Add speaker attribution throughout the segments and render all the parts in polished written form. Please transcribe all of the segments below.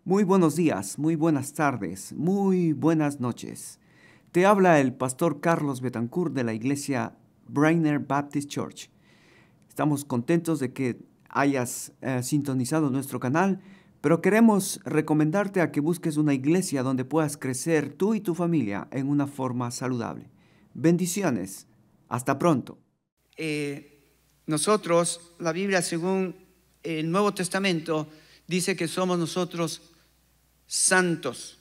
Speaker 1: Muy buenos días, muy buenas tardes, muy buenas noches. Te habla el pastor Carlos Betancourt de la iglesia Brainerd Baptist Church. Estamos contentos de que hayas sintonizado nuestro canal, pero queremos recomendarte a que busques una iglesia donde puedas crecer tú y tu familia en una forma saludable. Bendiciones. Hasta pronto.
Speaker 2: Nosotros, la Biblia según el Nuevo Testamento, dice que somos nosotros santos.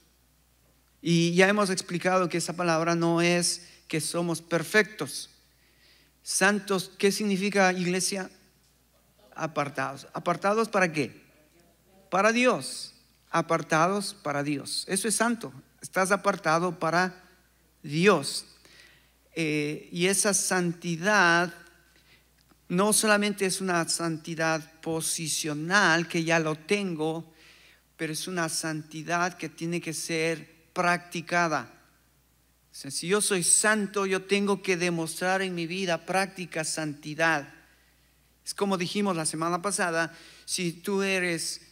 Speaker 2: Y ya hemos explicado que esa palabra no es que somos perfectos. Santos, ¿qué significa, iglesia? Apartados. ¿Apartados para qué? Para Dios. Apartados para Dios. Eso es santo. Estás apartado para Dios. Y esa santidad no solamente es una santidad posicional, que ya lo tengo, pero es una santidad que tiene que ser practicada. O sea, si yo soy santo, yo tengo que demostrar en mi vida práctica santidad. Es como dijimos la semana pasada, si tú eres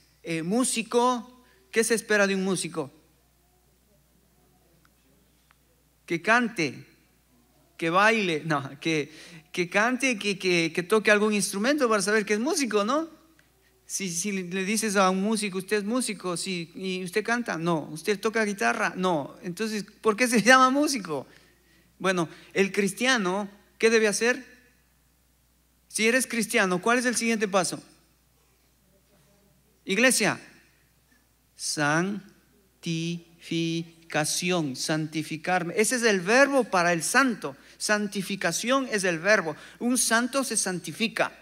Speaker 2: músico, ¿qué se espera de un músico? Que cante, que baile, no, que cante, que toque algún instrumento para saber que es músico, ¿no? Si le dices a un músico, usted es músico, sí, y usted canta, no. Usted toca guitarra, no. Entonces, ¿por qué se llama músico? Bueno, el cristiano, ¿qué debe hacer? Si eres cristiano, ¿cuál es el siguiente paso? Iglesia, santificación, santificarme. Ese es el verbo para el santo. Santificación es el verbo. Un santo se santifica.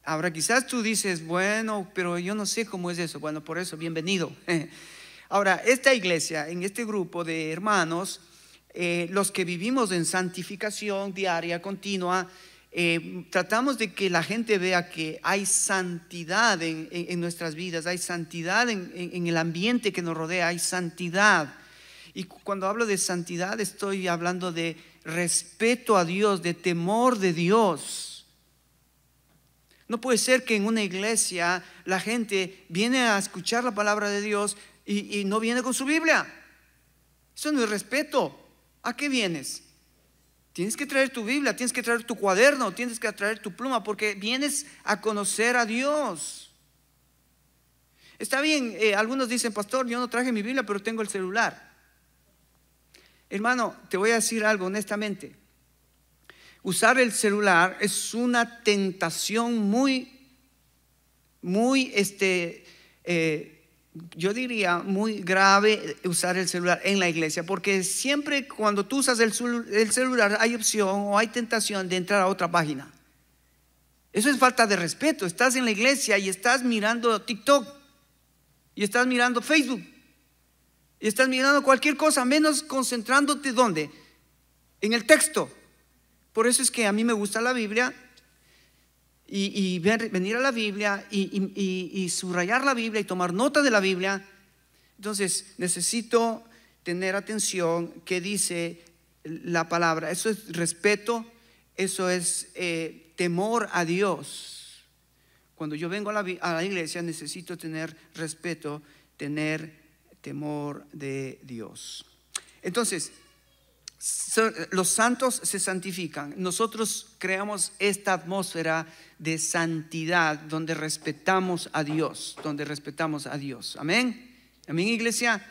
Speaker 2: Ahora quizás tú dices, bueno, pero yo no sé cómo es eso. Bueno, por eso, bienvenido. Ahora, esta iglesia, en este grupo de hermanos, los que vivimos en santificación diaria, continua, tratamos de que la gente vea que hay santidad en nuestras vidas, hay santidad en el ambiente que nos rodea, hay santidad. Y cuando hablo de santidad estoy hablando de respeto a Dios, de temor de Dios. No puede ser que en una iglesia la gente viene a escuchar la palabra de Dios y no viene con su Biblia. Eso no es respeto. ¿A qué vienes? Tienes que traer tu Biblia, tienes que traer tu cuaderno, tienes que traer tu pluma, porque vienes a conocer a Dios. Está bien, algunos dicen, pastor, yo no traje mi Biblia, pero tengo el celular. Hermano, te voy a decir algo honestamente. Usar el celular es una tentación muy, yo diría muy grave, usar el celular en la iglesia, porque siempre cuando tú usas el celular hay opción o hay tentación de entrar a otra página. Eso es falta de respeto. Estás en la iglesia y estás mirando TikTok y estás mirando Facebook y estás mirando cualquier cosa menos concentrándote ¿dónde? En el texto. Por eso es que a mí me gusta la Biblia y venir a la Biblia y subrayar la Biblia y tomar nota de la Biblia. Entonces necesito tener atención que dice la palabra. Eso es respeto, eso es temor a Dios. Cuando yo vengo a la iglesia necesito tener respeto, tener temor de Dios. Entonces, los santos se santifican. Nosotros creamos esta atmósfera de santidad donde respetamos a Dios, Amén. Amén, iglesia.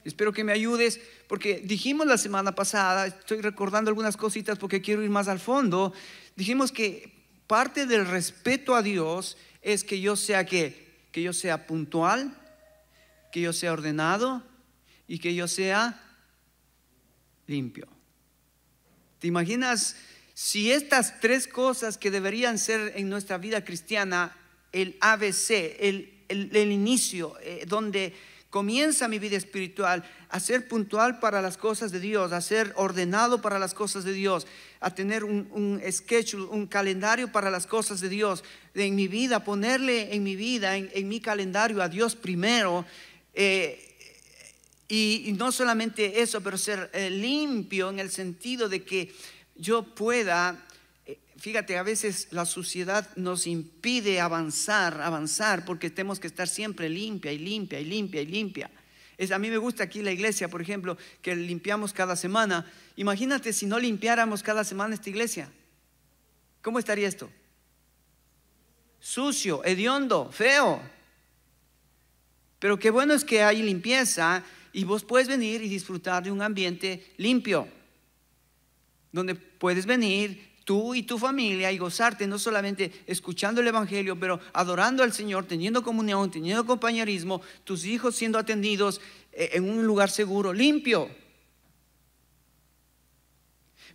Speaker 2: Espero que me ayudes, porque dijimos la semana pasada, estoy recordando algunas cositas porque quiero ir más al fondo. Dijimos que parte del respeto a Dios es que yo sea que yo sea puntual, que yo sea ordenado y que yo sea limpio. ¿Te imaginas si estas tres cosas que deberían ser en nuestra vida cristiana, el ABC, el inicio, donde comienza mi vida espiritual, a ser puntual para las cosas de Dios, a ser ordenado para las cosas de Dios, a tener un schedule, un calendario para las cosas de Dios, en mi vida, ponerle en mi vida, en mi calendario a Dios primero, y no solamente eso, pero ser limpio en el sentido de que yo pueda fíjate, a veces la suciedad nos impide avanzar, porque tenemos que estar siempre limpia y limpia y limpia y limpia. A mí me gusta aquí la iglesia, por ejemplo, que limpiamos cada semana. Imagínate si no limpiáramos cada semana esta iglesia. ¿Cómo estaría esto? Sucio, hediondo, feo. Pero qué bueno es que hay limpieza y vos puedes venir y disfrutar de un ambiente limpio, donde puedes venir tú y tu familia y gozarte, no solamente escuchando el evangelio, pero adorando al Señor, teniendo comunión, teniendo compañerismo, tus hijos siendo atendidos en un lugar seguro, limpio.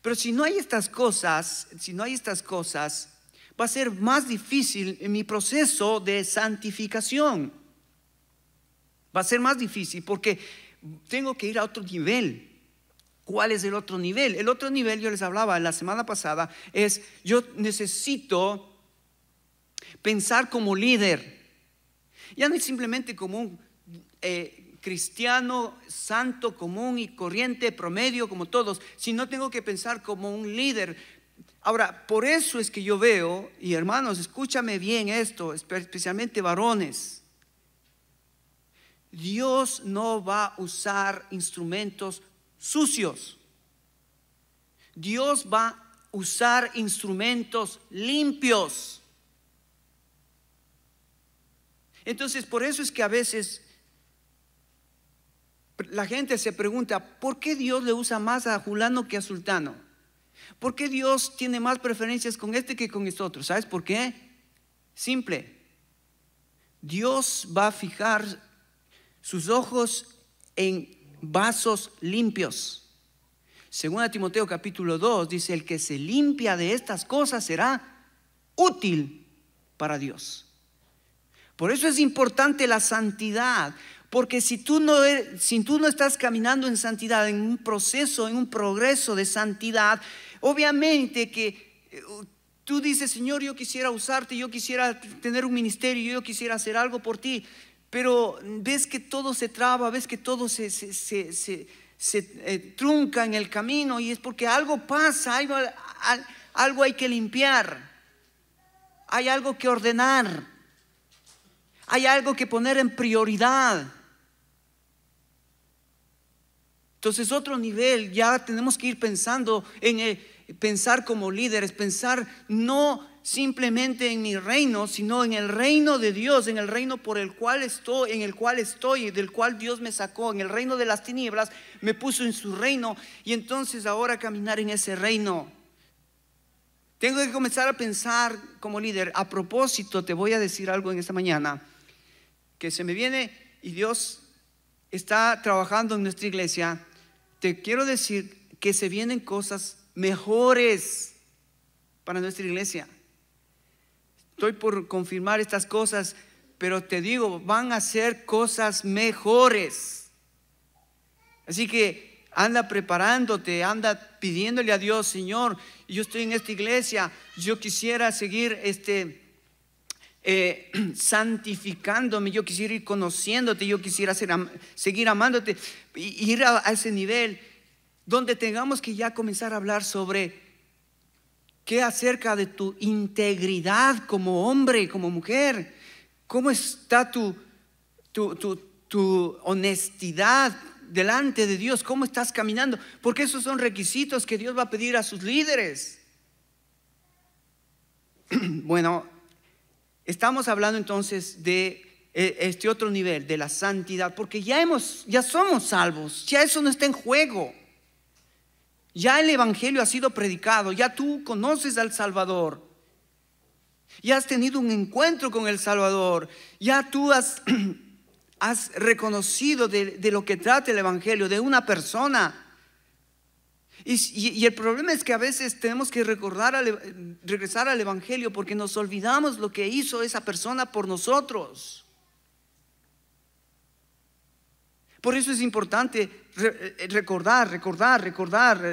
Speaker 2: Pero si no hay estas cosas, va a ser más difícil en mi proceso de santificación. Va a ser más difícil porque tengo que ir a otro nivel. ¿Cuál es el otro nivel? El otro nivel, yo les hablaba la semana pasada, es yo necesito pensar como líder. Ya no es simplemente como un cristiano santo, común y corriente, promedio, como todos, sino tengo que pensar como un líder. Ahora, por eso es que yo veo, y hermanos, escúchame bien esto, especialmente varones, Dios no va a usar instrumentos sucios. Dios va a usar instrumentos limpios. Entonces, por eso es que a veces la gente se pregunta, ¿por qué Dios le usa más a fulano que a sultano? ¿Por qué Dios tiene más preferencias con este que con este otro? ¿Sabes por qué? Simple. Dios va a fijar sus ojos en vasos limpios. Según Timoteo capítulo 2 dice, el que se limpia de estas cosas será útil para Dios. Por eso es importante la santidad, porque si tú no estás caminando en santidad, en un proceso, en un progreso de santidad, obviamente que tú dices, Señor, yo quisiera usarte, yo quisiera tener un ministerio, yo quisiera hacer algo por ti, pero ves que todo se traba, ves que todo se trunca en el camino, y es porque algo pasa, algo hay que limpiar, hay algo que ordenar, hay algo que poner en prioridad. Entonces, otro nivel, ya tenemos que ir pensando en pensar como líderes, pensar no simplemente en mi reino, sino en el reino de Dios, en el reino por el cual estoy, del cual Dios me sacó, en el reino de las tinieblas, me puso en su reino, y entonces ahora caminar en ese reino. Tengo que comenzar a pensar como líder. A propósito, te voy a decir algo en esta mañana que se me viene, y Dios está trabajando en nuestra iglesia. Te quiero decir que se vienen cosas mejores para nuestra iglesia. Estoy por confirmar estas cosas, pero te digo, van a ser cosas mejores. Así que anda preparándote, anda pidiéndole a Dios, Señor, yo estoy en esta iglesia, yo quisiera seguir santificándome, yo quisiera ir conociéndote, yo quisiera seguir amándote, y ir a ese nivel donde tengamos que ya comenzar a hablar sobre qué acerca de tu integridad como hombre, como mujer. ¿Cómo está tu honestidad delante de Dios? ¿Cómo estás caminando? Porque esos son requisitos que Dios va a pedir a sus líderes. Bueno, estamos hablando entonces de este otro nivel, de la santidad, porque ya somos salvos, ya eso no está en juego. Ya el evangelio ha sido predicado, ya tú conoces al Salvador, ya has tenido un encuentro con el Salvador, ya tú has reconocido de lo que trata el evangelio, de una persona. Y el problema es que a veces tenemos que regresar al evangelio, porque nos olvidamos lo que hizo esa persona por nosotros. Por eso es importante recordar.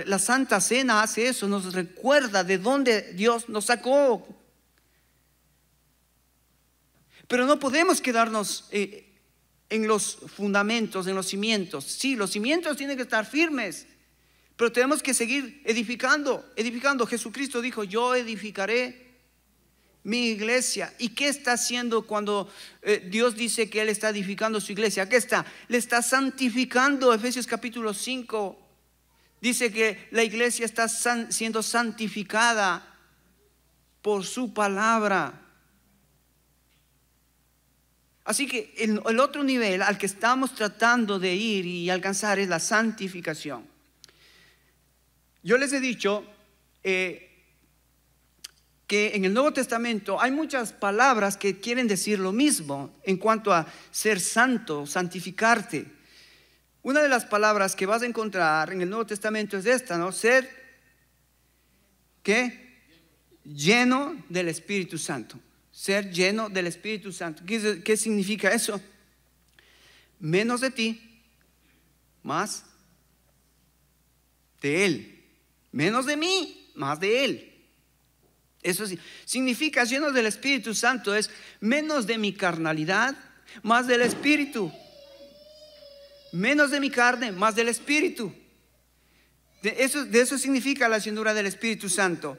Speaker 2: La Santa Cena hace eso, nos recuerda de dónde Dios nos sacó. Pero no podemos quedarnos en los fundamentos, en los cimientos. Sí, los cimientos tienen que estar firmes, pero tenemos que seguir edificando. Jesucristo dijo, yo edificaré mi iglesia. ¿Y qué está haciendo cuando Dios dice que Él está edificando su iglesia? ¿Qué está? Le está santificando. Efesios capítulo 5 dice que la iglesia está siendo santificada por su palabra. Así que el otro nivel al que estamos tratando de ir y alcanzar es la santificación. Yo les he dicho que en el Nuevo Testamento hay muchas palabras que quieren decir lo mismo en cuanto a ser santo, santificarte. Una de las palabras que vas a encontrar en el Nuevo Testamento es esta, ¿no? Ser, ¿qué? Lleno del Espíritu Santo. Ser lleno del Espíritu Santo. ¿Qué significa eso? Menos de ti, más de Él. Menos de mí, más de Él. Eso significa lleno del Espíritu Santo, es menos de mi carnalidad, más del Espíritu. Menos de mi carne, más del Espíritu. De eso significa la llenura del Espíritu Santo.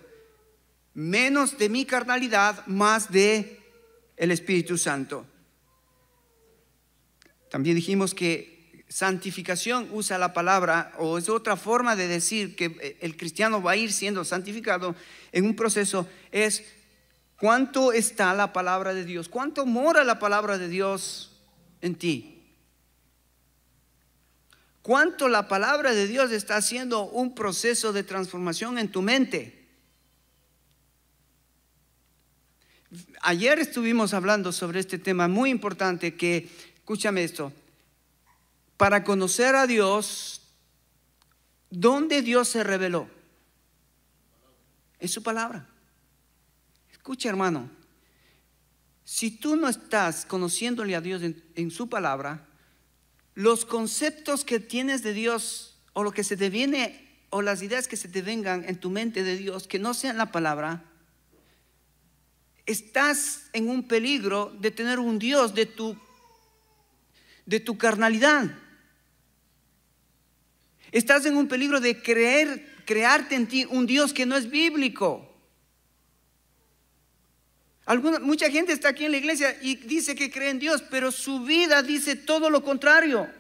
Speaker 2: Menos de mi carnalidad, más de el Espíritu Santo. También dijimos que santificación usa la palabra, o es otra forma de decir que el cristiano va a ir siendo santificado en un proceso, es cuánto está la palabra de Dios, cuánto mora la palabra de Dios en ti, cuánto la palabra de Dios está haciendo un proceso de transformación en tu mente. Ayer estuvimos hablando sobre este tema muy importante que, escúchame esto, para conocer a Dios, ¿dónde Dios se reveló? Es su palabra. Escucha, hermano, si tú no estás conociéndole a Dios en su palabra, los conceptos que tienes de Dios, o lo que se te viene, o las ideas que se te vengan en tu mente de Dios, que no sean la palabra, estás en un peligro de tener un Dios de tu carnalidad. Estás en un peligro de crearte en ti un Dios que no es bíblico. Mucha gente está aquí en la iglesia y dice que cree en Dios, pero su vida dice todo lo contrario.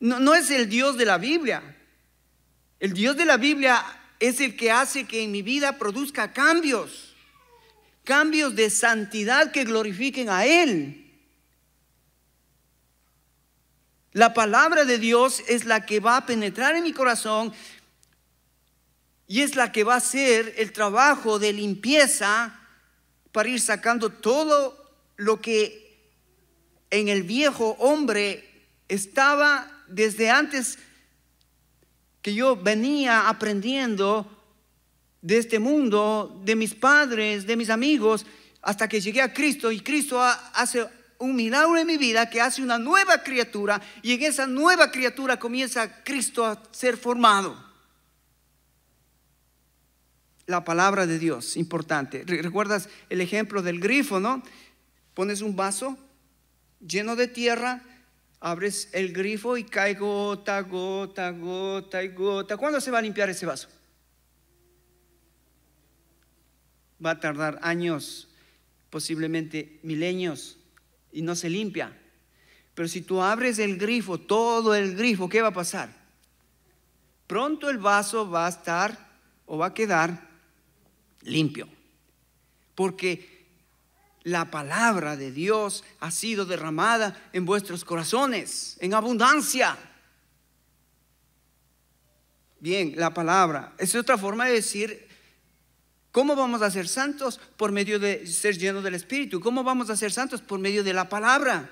Speaker 2: No es el Dios de la Biblia. El Dios de la Biblia es el que hace que en mi vida produzca cambios de santidad que glorifiquen a Él. La palabra de Dios es la que va a penetrar en mi corazón y es la que va a hacer el trabajo de limpieza para ir sacando todo lo que en el viejo hombre estaba desde antes que yo venía aprendiendo de este mundo, de mis padres, de mis amigos, hasta que llegué a Cristo, y Cristo hace un milagro en mi vida que hace una nueva criatura, y en esa nueva criatura comienza Cristo a ser formado. La palabra de Dios, importante. ¿Recuerdas el ejemplo del grifo, no? Pones un vaso lleno de tierra, abres el grifo y cae gota, gota, gota y gota. ¿Cuándo se va a limpiar ese vaso? Va a tardar años, posiblemente milenios, y no se limpia. Pero si tú abres el grifo, todo el grifo, ¿qué va a pasar? Pronto el vaso va a estar o va a quedar limpio, porque la palabra de Dios ha sido derramada en vuestros corazones en abundancia. Bien, la palabra es otra forma de decir ¿cómo vamos a ser santos? Por medio de ser llenos del Espíritu. ¿Cómo vamos a ser santos? Por medio de la palabra.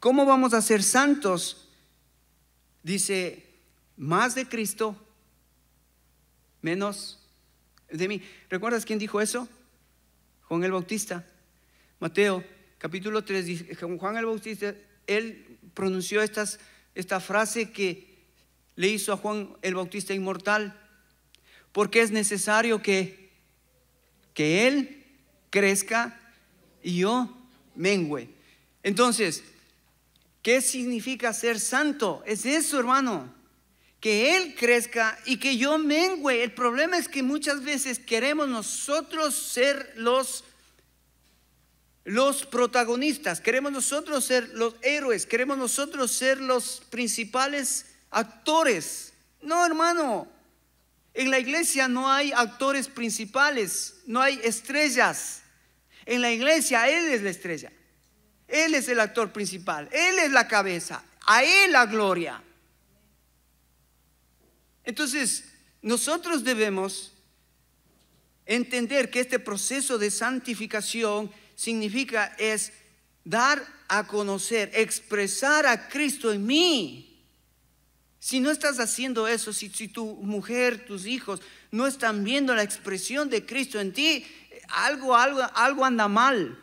Speaker 2: ¿Cómo vamos a ser santos? Dice, más de Cristo, menos de mí. ¿Recuerdas quién dijo eso? Juan el Bautista. Mateo capítulo 3 dice, Juan el Bautista, él pronunció esta frase que le hizo a Juan el Bautista inmortal, porque es necesario que Él crezca y yo mengüe. Entonces, ¿qué significa ser santo? Es eso, hermano, que Él crezca y que yo mengüe. El problema es que muchas veces queremos nosotros ser los protagonistas, queremos nosotros ser los héroes, queremos nosotros ser los principales actores. No, hermano, en la iglesia no hay actores principales, no hay estrellas. En la iglesia Él es la estrella, Él es el actor principal, Él es la cabeza, a Él la gloria. Entonces, nosotros debemos entender que este proceso de santificación significa es dar a conocer, expresar a Cristo en mí. Si no estás haciendo eso, si tu mujer, tus hijos no están viendo la expresión de Cristo en ti, algo anda mal.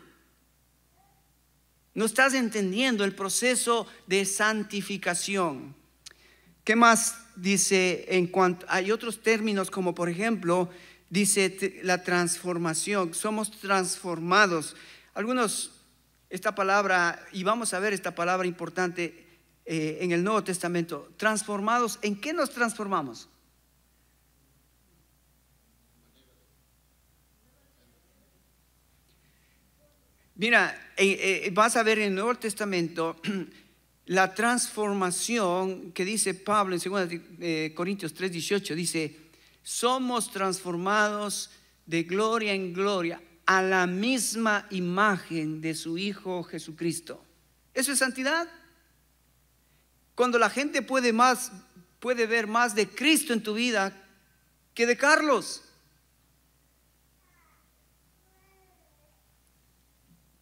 Speaker 2: No estás entendiendo el proceso de santificación. ¿Qué más dice en cuanto? Hay otros términos como por ejemplo, dice la transformación. Somos transformados. Algunos, esta palabra, y vamos a ver esta palabra importante en el Nuevo Testamento. Transformados, ¿en qué nos transformamos? Mira, vas a ver en el Nuevo Testamento la transformación que dice Pablo en 2 Corintios 3:18. Dice, somos transformados de gloria en gloria a la misma imagen de su Hijo Jesucristo. ¿Eso es santidad? Cuando la gente puede ver más de Cristo en tu vida que de Carlos.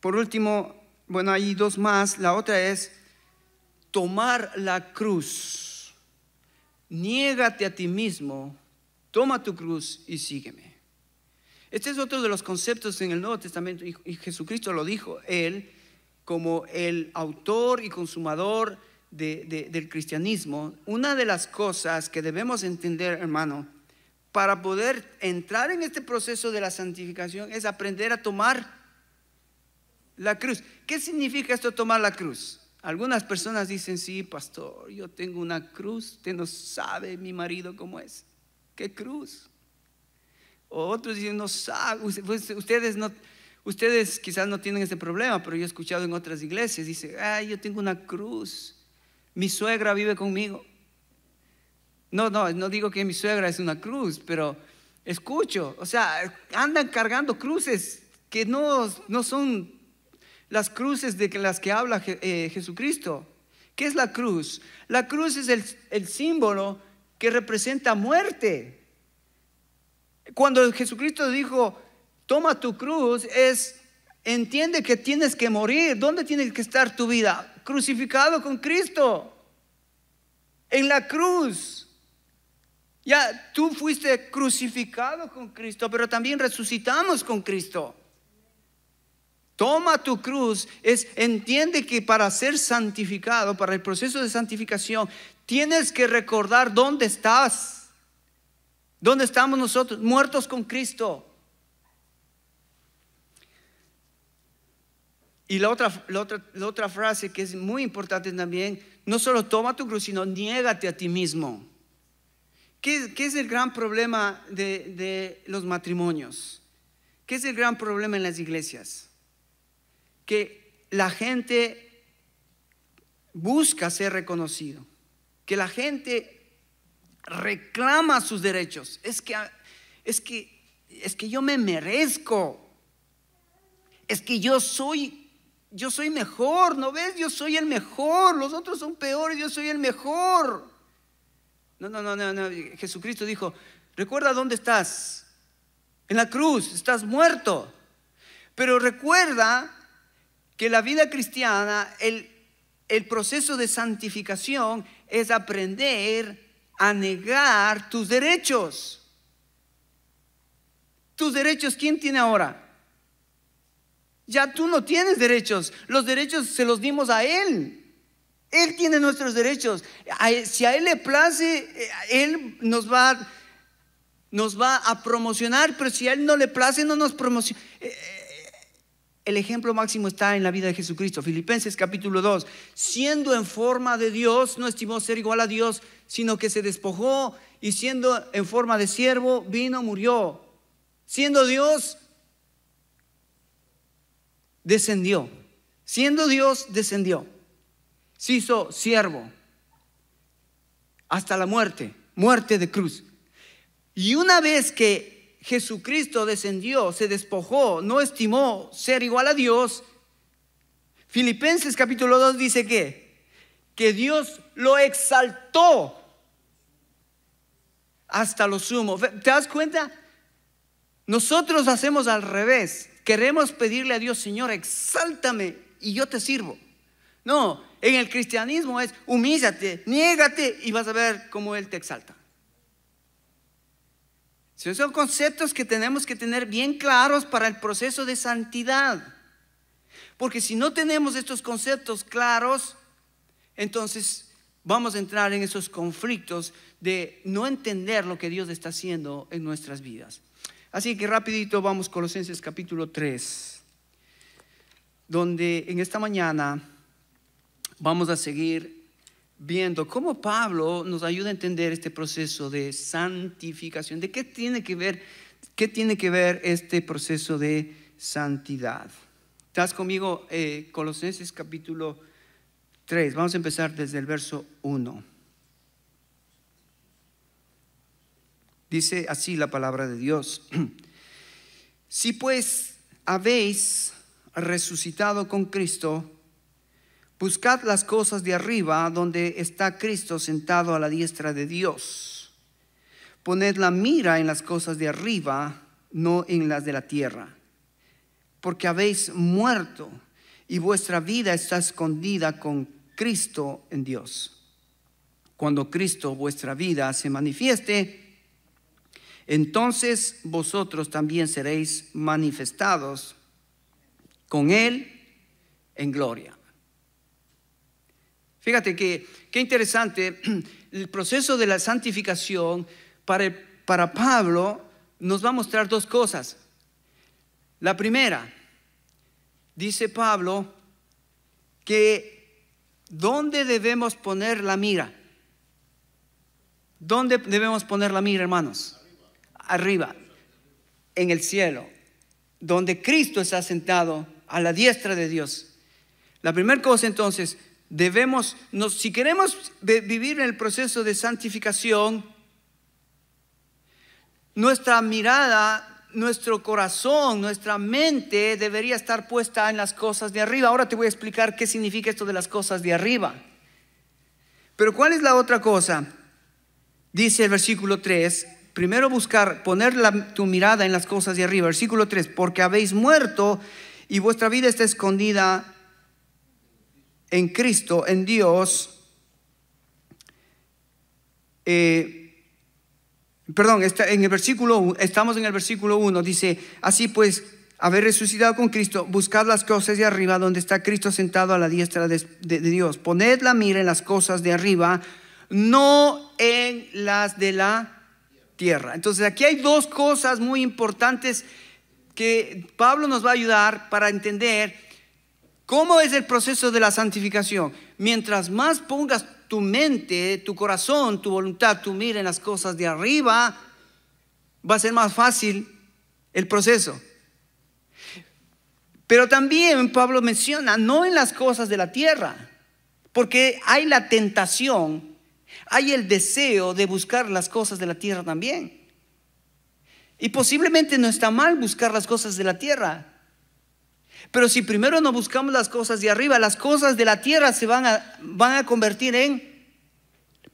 Speaker 2: Por último, bueno, hay dos más. La otra es tomar la cruz. Niégate a ti mismo, toma tu cruz y sígueme. Este es otro de los conceptos en el Nuevo Testamento, y Jesucristo lo dijo, Él como el autor y consumador del cristianismo. Una de las cosas que debemos entender, hermano, para poder entrar en este proceso de la santificación es aprender a tomar la cruz. ¿Qué significa esto, tomar la cruz? Algunas personas dicen, sí, pastor, yo tengo una cruz. Usted no sabe mi marido cómo es. ¿Qué cruz? Otros dicen, no sabe. Ustedes quizás no tienen ese problema, pero yo he escuchado en otras iglesias. Dice, yo tengo una cruz. Mi suegra vive conmigo. No digo que mi suegra es una cruz, pero escucho. O sea, andan cargando cruces que no son las cruces de las que habla Jesucristo. ¿Qué es la cruz? La cruz es el símbolo que representa muerte. Cuando Jesucristo dijo, toma tu cruz, entiende que tienes que morir. ¿Dónde tiene que estar tu vida? Crucificado con Cristo. En la cruz. Ya tú fuiste crucificado con Cristo, pero también resucitamos con Cristo. Toma tu cruz, entiende que para ser santificado, para el proceso de santificación, tienes que recordar dónde estás. ¿Dónde estamos nosotros? Muertos con Cristo. Y la otra frase que es muy importante también, no solo toma tu cruz, sino niégate a ti mismo. ¿Qué es el gran problema de los matrimonios? ¿Qué es el gran problema en las iglesias? Que la gente busca ser reconocido, que la gente reclama sus derechos. Es que yo me merezco, es que yo soy mejor, ¿no ves? Yo soy el mejor, los otros son peores, yo soy el mejor. No. Jesucristo dijo, recuerda dónde estás, en la cruz, estás muerto. Pero recuerda que la vida cristiana, el proceso de santificación es aprender a negar tus derechos. Tus derechos, ¿quién tiene ahora? Ya tú no tienes derechos. Los derechos se los dimos a Él. Él tiene nuestros derechos. Si a Él le place, Él nos va a promocionar, pero si a Él no le place, no nos promociona. el ejemplo máximo está en la vida de Jesucristo. Filipenses capítulo 2. Siendo en forma de Dios, no estimó ser igual a Dios, sino que se despojó y siendo en forma de siervo, vino, murió. Siendo Dios, descendió. Siendo Dios, descendió. Se hizo siervo hasta la muerte, muerte de cruz. Y una vez que Jesucristo descendió, se despojó, no estimó ser igual a Dios, Filipenses capítulo 2 dice que Dios lo exaltó hasta lo sumo. ¿Te das cuenta? Nosotros hacemos al revés. Queremos pedirle a Dios: Señor, exáltame y yo te sirvo. No, en el cristianismo es: humíllate, niégate y vas a ver cómo Él te exalta. Son conceptos que tenemos que tener bien claros para el proceso de santidad. Porque si no tenemos estos conceptos claros, entonces vamos a entrar en esos conflictos de no entender lo que Dios está haciendo en nuestras vidas. Así que rapidito vamos a Colosenses capítulo 3, donde en esta mañana vamos a seguir viendo cómo Pablo nos ayuda a entender este proceso de santificación. ¿De qué tiene que ver este proceso de santidad? ¿Estás conmigo? Colosenses capítulo 3. Vamos a empezar desde el verso 1. Dice así la palabra de Dios: si pues habéis resucitado con Cristo, buscad las cosas de arriba, donde está Cristo sentado a la diestra de Dios. Poned la mira en las cosas de arriba, no en las de la tierra. Porque habéis muerto y vuestra vida está escondida con Cristo en Dios. Cuando Cristo, vuestra vida, se manifieste, entonces vosotros también seréis manifestados con Él en gloria. Fíjate qué interesante. El proceso de la santificación para Pablo nos va a mostrar dos cosas. La primera, dice Pablo, que ¿dónde debemos poner la mira? ¿Dónde debemos poner la mira, hermanos? Arriba, en el cielo, donde Cristo está sentado a la diestra de Dios. La primera cosa, entonces, si queremos vivir en el proceso de santificación, nuestra mirada, nuestro corazón, nuestra mente debería estar puesta en las cosas de arriba. Ahora te voy a explicar qué significa esto de las cosas de arriba. Pero ¿cuál es la otra cosa? Dice el versículo 3, primero poner tu mirada en las cosas de arriba. Versículo 3, porque habéis muerto y vuestra vida está escondida en Cristo, en Dios. Estamos en el versículo 1, dice: así pues, haber resucitado con Cristo, buscad las cosas de arriba, donde está Cristo sentado a la diestra de Dios. Poned la mira en las cosas de arriba, no en las de la tierra. Entonces aquí hay dos cosas muy importantes que Pablo nos va a ayudar para entender cómo es el proceso de la santificación. Mientras más pongas tu mente, tu corazón, tu voluntad, tu mira en las cosas de arriba, va a ser más fácil el proceso. Pero también Pablo menciona no en las cosas de la tierra, porque hay la tentación, hay el deseo de buscar las cosas de la tierra también. Y posiblemente no está mal buscar las cosas de la tierra, pero si primero no buscamos las cosas de arriba, las cosas de la tierra se van a convertir en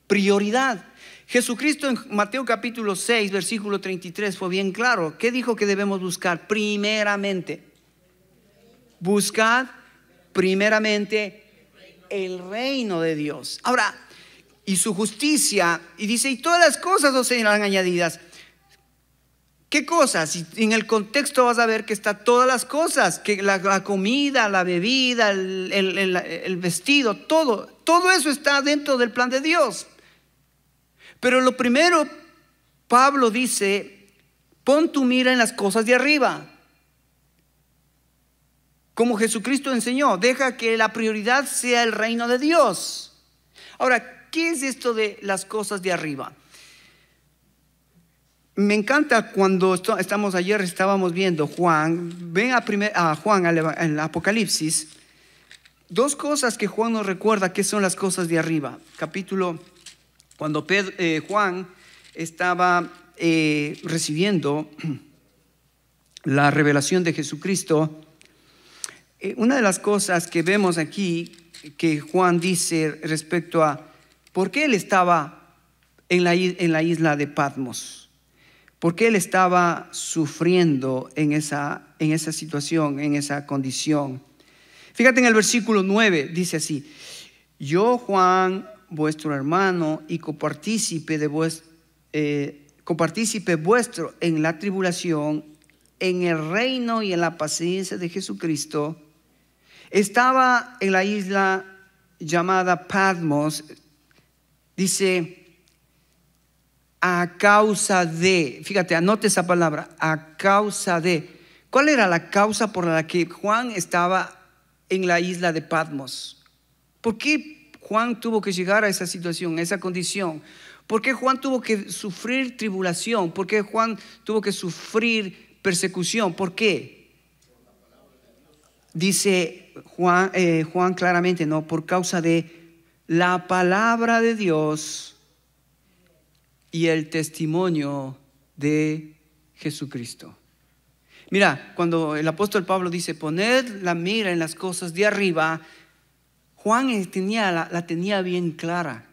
Speaker 2: prioridad. Jesucristo en Mateo capítulo 6, versículo 33 fue bien claro. ¿Qué dijo que debemos buscar? Primeramente, buscad primeramente el reino de Dios. Ahora, y su justicia, y dice: y todas las cosas os serán añadidas. ¿Qué cosas? Y en el contexto vas a ver que está todas las cosas, que la comida, la bebida, el vestido, todo eso está dentro del plan de Dios. Pero lo primero, Pablo dice: pon tu mira en las cosas de arriba. como Jesucristo enseñó. Deja que la prioridad sea el reino de Dios. Ahora, ¿qué es esto de las cosas de arriba? Me encanta cuando estábamos viendo Juan. Ven a Juan, al Apocalipsis. Dos cosas que Juan nos recuerda que son las cosas de arriba. Cuando Juan estaba recibiendo la revelación de Jesucristo, una de las cosas que vemos aquí que Juan dice respecto a por qué él estaba en la isla de Patmos, por qué él estaba sufriendo en esa situación, en esa condición. Fíjate en el versículo 9, dice así: yo, Juan, vuestro hermano y copartícipe vuestro en la tribulación, en el reino y en la paciencia de Jesucristo, estaba en la isla llamada Patmos. Dice, a causa de, fíjate, anote esa palabra, a causa de. ¿Cuál era la causa por la que Juan estaba en la isla de Patmos? ¿Por qué Juan tuvo que llegar a esa situación, a esa condición? ¿Por qué Juan tuvo que sufrir tribulación? ¿Por qué Juan tuvo que sufrir persecución? ¿Por qué? Dice Juan claramente, no, por causa de la palabra de Dios y el testimonio de Jesucristo. Mira, cuando el apóstol Pablo dice poned la mira en las cosas de arriba, Juan la tenía bien clara.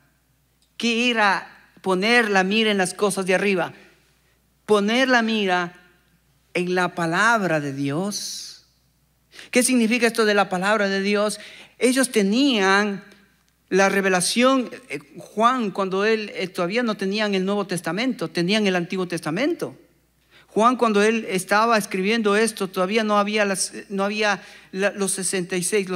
Speaker 2: ¿Qué era poner la mira en las cosas de arriba? Poner la mira en la palabra de Dios. ¿Qué significa esto de la palabra de Dios? Ellos tenían la revelación. Juan, cuando él todavía no tenían el Nuevo Testamento, tenían el Antiguo Testamento. Juan, cuando él estaba escribiendo esto, todavía no había los 66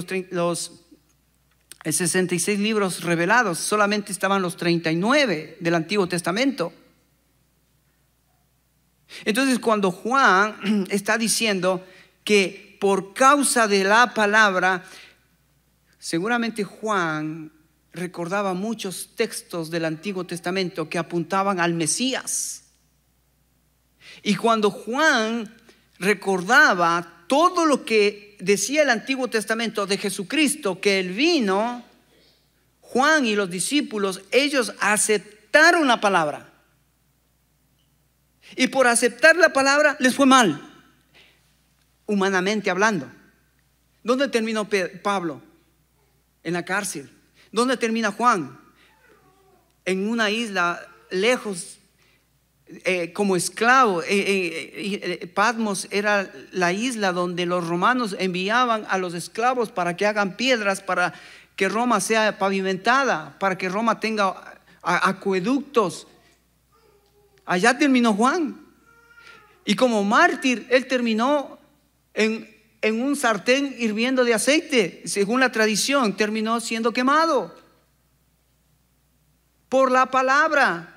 Speaker 2: libros revelados, solamente estaban los 39 del Antiguo Testamento. Entonces, cuando Juan está diciendo que por causa de la palabra, seguramente Juan recordaba muchos textos del Antiguo Testamento que apuntaban al Mesías. Y cuando Juan recordaba todo lo que decía el Antiguo Testamento de Jesucristo, que Él vino, Juan y los discípulos, ellos aceptaron la palabra. Y por aceptar la palabra les fue mal, humanamente hablando. ¿Dónde terminó Pablo? En la cárcel. ¿Dónde termina Juan? En una isla lejos, como esclavo. Patmos era la isla donde los romanos enviaban a los esclavos para que hagan piedras, para que Roma sea pavimentada, para que Roma tenga acueductos. Allá terminó Juan. Y como mártir, él terminó en un sartén hirviendo de aceite. Según la tradición, terminó siendo quemado por la palabra.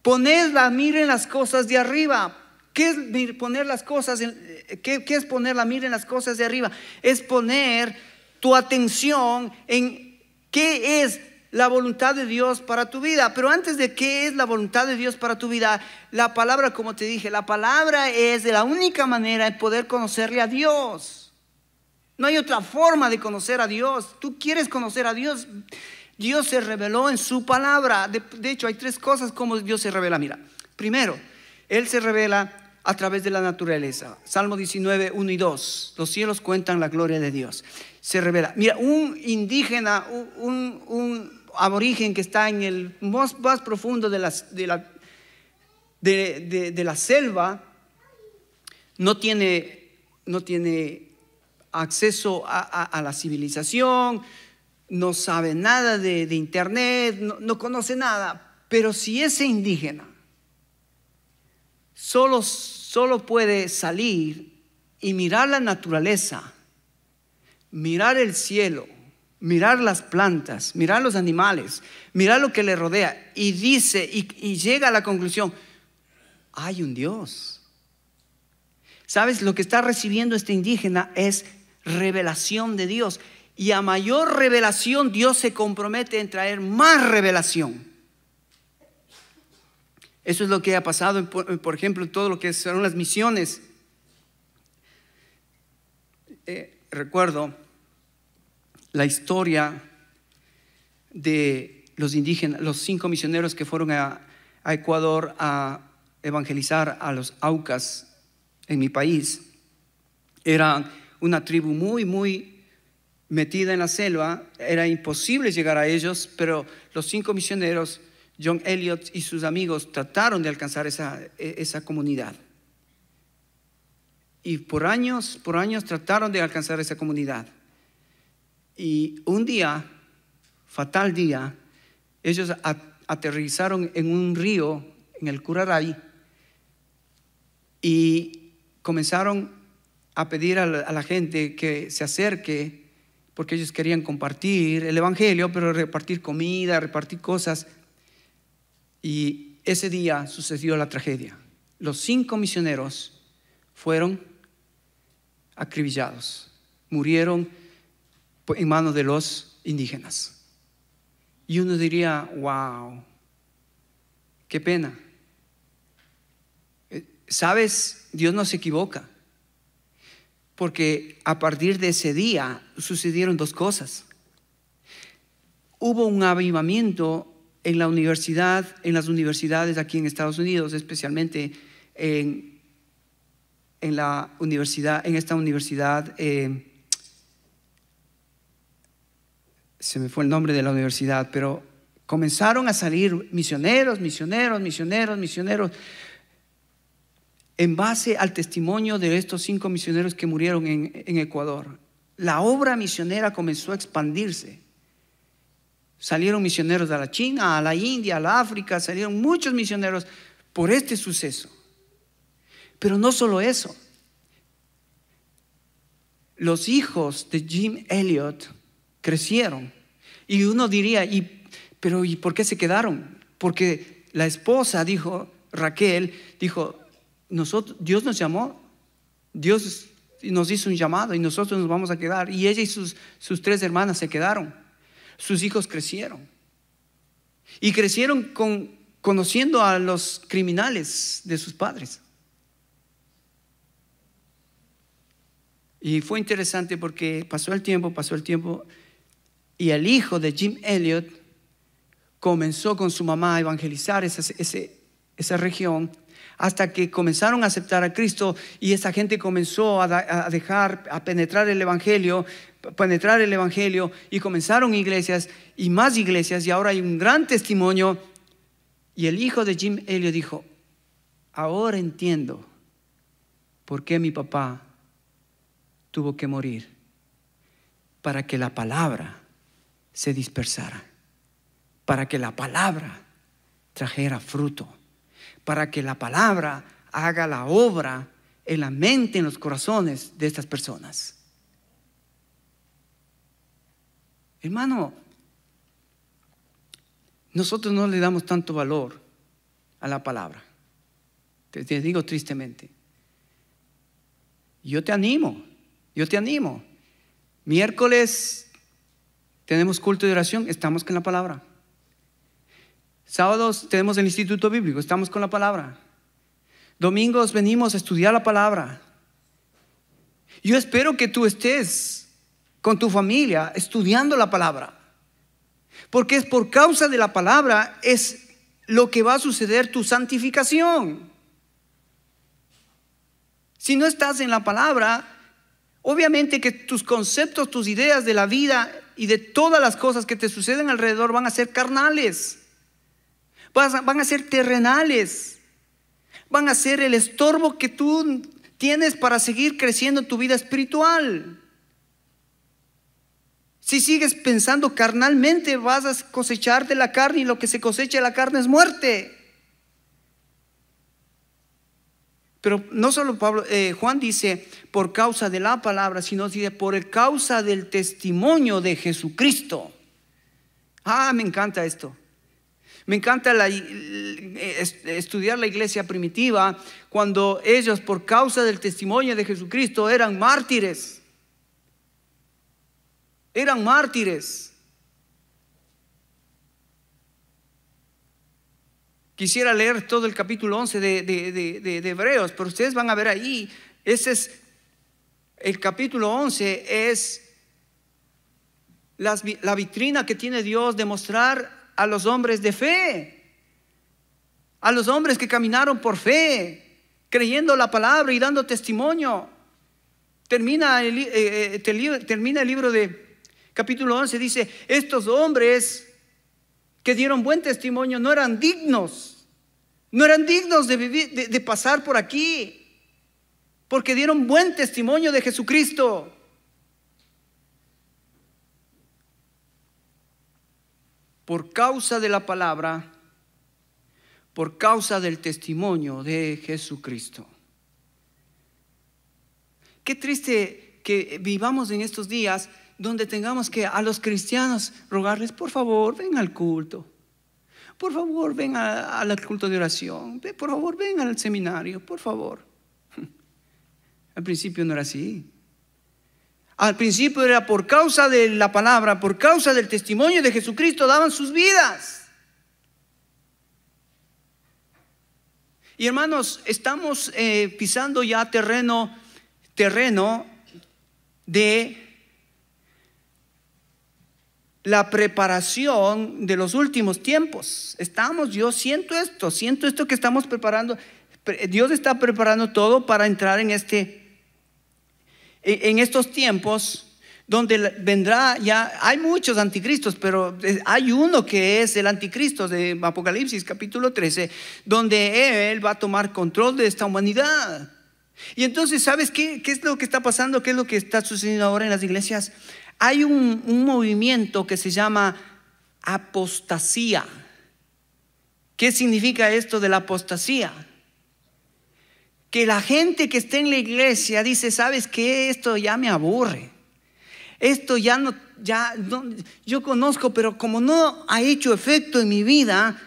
Speaker 2: Poned la mira en las cosas de arriba. ¿Qué es poner las cosas? ¿Qué es poner la mira en las cosas de arriba? Es poner tu atención en qué es la voluntad de Dios para tu vida. Pero antes de qué es la voluntad de Dios para tu vida, la palabra, como te dije, la palabra es de la única manera de poder conocerle a Dios. No hay otra forma de conocer a Dios. Tú quieres conocer a Dios. Dios se reveló en su palabra. De hecho, hay tres cosas como Dios se revela. Mira, primero, Él se revela a través de la naturaleza. Salmo 19, 1 y 2. Los cielos cuentan la gloria de Dios. Se revela. Mira, un indígena, un aborigen que está en el más profundo de la selva, no tiene acceso a la civilización, no sabe nada de internet, no conoce nada. Pero si ese indígena solo puede salir y mirar la naturaleza, mirar el cielo, mirar las plantas, mirar los animales, mirar lo que le rodea, y dice y llega a la conclusión: hay un Dios. ¿Sabes? Lo que está recibiendo este indígena es revelación de Dios. Y a mayor revelación, Dios se compromete en traer más revelación. Eso es lo que ha pasado, por ejemplo, en todo lo que son las misiones. Recuerdo la historia de los indígenas, los 5 misioneros que fueron a Ecuador a evangelizar a los Aucas en mi país. Era una tribu muy metida en la selva, era imposible llegar a ellos, pero los 5 misioneros, John Elliot y sus amigos, trataron de alcanzar esa comunidad. Y por años trataron de alcanzar esa comunidad. Y un día, fatal día, ellos aterrizaron en un río, en el Curaray, y comenzaron a pedir a la gente que se acerque, porque ellos querían compartir el evangelio, pero repartir comida, repartir cosas. Y ese día sucedió la tragedia. Los 5 misioneros fueron acribillados, murieron en manos de los indígenas. Y uno diría, wow, qué pena. ¿Sabes? Dios no se equivoca. Porque a partir de ese día sucedieron 2 cosas. Hubo un avivamiento en la universidad, en las universidades aquí en Estados Unidos, especialmente en la universidad, en esta universidad, se me fue el nombre de la universidad, pero comenzaron a salir misioneros en base al testimonio de estos 5 misioneros que murieron en Ecuador. La obra misionera comenzó a expandirse. Salieron misioneros a la China, a la India, a la África, salieron muchos misioneros por este suceso. Pero no solo eso. Los hijos de Jim Elliot crecieron. Y uno diría, pero ¿y por qué se quedaron? Porque la esposa dijo, Raquel, dijo, Dios nos llamó, Dios nos hizo un llamado y nosotros nos vamos a quedar. Y ella y sus 3 hermanas se quedaron. Sus hijos crecieron. Y crecieron conociendo a los criminales de sus padres. Y fue interesante porque pasó el tiempo, y el hijo de Jim Elliot comenzó con su mamá a evangelizar esa región, hasta que comenzaron a aceptar a Cristo, y esa gente comenzó a penetrar el evangelio, y comenzaron iglesias y más iglesias, y ahora hay un gran testimonio. Y el hijo de Jim Elliot dijo, ahora entiendo por qué mi papá tuvo que morir, para que la palabra se dispersara, para que la palabra trajera fruto, para que la palabra haga la obra en la mente, en los corazones de estas personas. Hermano, nosotros no le damos tanto valor a la palabra. Te digo tristemente. Yo te animo. Miércoles tenemos culto de oración, estamos con la palabra. Sábados tenemos el instituto bíblico, estamos con la palabra. Domingos venimos a estudiar la palabra. Yo espero que tú estés con tu familia estudiando la palabra, porque es por causa de la palabra es lo que va a suceder tu santificación. Si no estás en la palabra, obviamente que tus conceptos, tus ideas de la vida y de todas las cosas que te suceden alrededor van a ser carnales, van a ser terrenales, van a ser el estorbo que tú tienes para seguir creciendo en tu vida espiritual. Si sigues pensando carnalmente, vas a cosechar de la carne, y lo que se cosecha de la carne es muerte. Pero no solo Juan dice por causa de la palabra, sino dice por causa del testimonio de Jesucristo. Me encanta esto. Me encanta estudiar la iglesia primitiva cuando ellos, por causa del testimonio de Jesucristo, eran mártires. Eran mártires. Quisiera leer todo el capítulo 11 de Hebreos, pero ustedes van a ver ahí, ese es el capítulo 11, es la vitrina que tiene Dios de mostrar a los hombres de fe, a los hombres que caminaron por fe, creyendo la palabra y dando testimonio. Termina el libro de capítulo 11, dice, estos hombres que dieron buen testimonio no eran dignos de vivir, de pasar por aquí, porque dieron buen testimonio de Jesucristo. Por causa de la palabra, por causa del testimonio de Jesucristo. Qué triste que vivamos en estos días donde tengamos que a los cristianos rogarles, por favor, ven al culto. Por favor, ven al culto de oración. Por favor, ven al seminario, por favor. Al principio no era así. Al principio era por causa de la palabra, por causa del testimonio de Jesucristo, daban sus vidas. Y hermanos, estamos pisando ya terreno de la preparación de los últimos tiempos. Yo siento esto que estamos preparando. Dios está preparando todo para entrar en estos tiempos donde vendrá ya, hay muchos anticristos, pero hay uno que es el anticristo de Apocalipsis capítulo 13, donde él va a tomar control de esta humanidad. Y entonces, ¿sabes qué es lo que está pasando? ¿Qué es lo que está sucediendo ahora en las iglesias? Hay un movimiento que se llama apostasía. ¿Qué significa esto de la apostasía? Que la gente que está en la iglesia dice, ¿sabes qué? Esto ya me aburre. Esto ya no, yo conozco, pero como no ha hecho efecto en mi vida,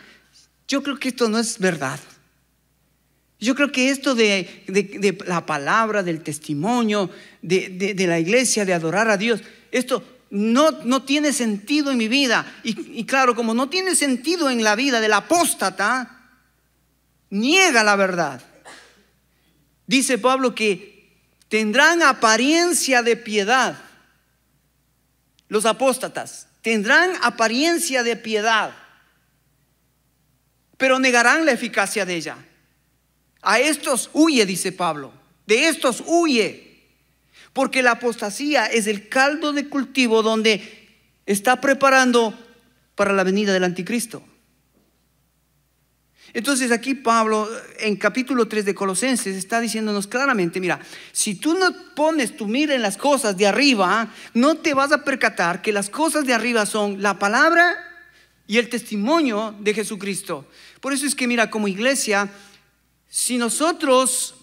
Speaker 2: yo creo que esto no es verdad. Yo creo que esto de la palabra, del testimonio, de la iglesia, de adorar a Dios, esto no tiene sentido en mi vida. Y claro, como no tiene sentido en la vida del apóstata, niega la verdad. Dice Pablo que tendrán apariencia de piedad. Los apóstatas tendrán apariencia de piedad, pero negarán la eficacia de ella. A estos huye, dice Pablo. De estos huye. Porque la apostasía es el caldo de cultivo donde está preparando para la venida del anticristo. Entonces aquí Pablo en capítulo 3 de Colosenses está diciéndonos claramente, mira, si tú no pones tu mira en las cosas de arriba, no te vas a percatar que las cosas de arriba son la palabra y el testimonio de Jesucristo. Por eso es que mira, como iglesia, si nosotros,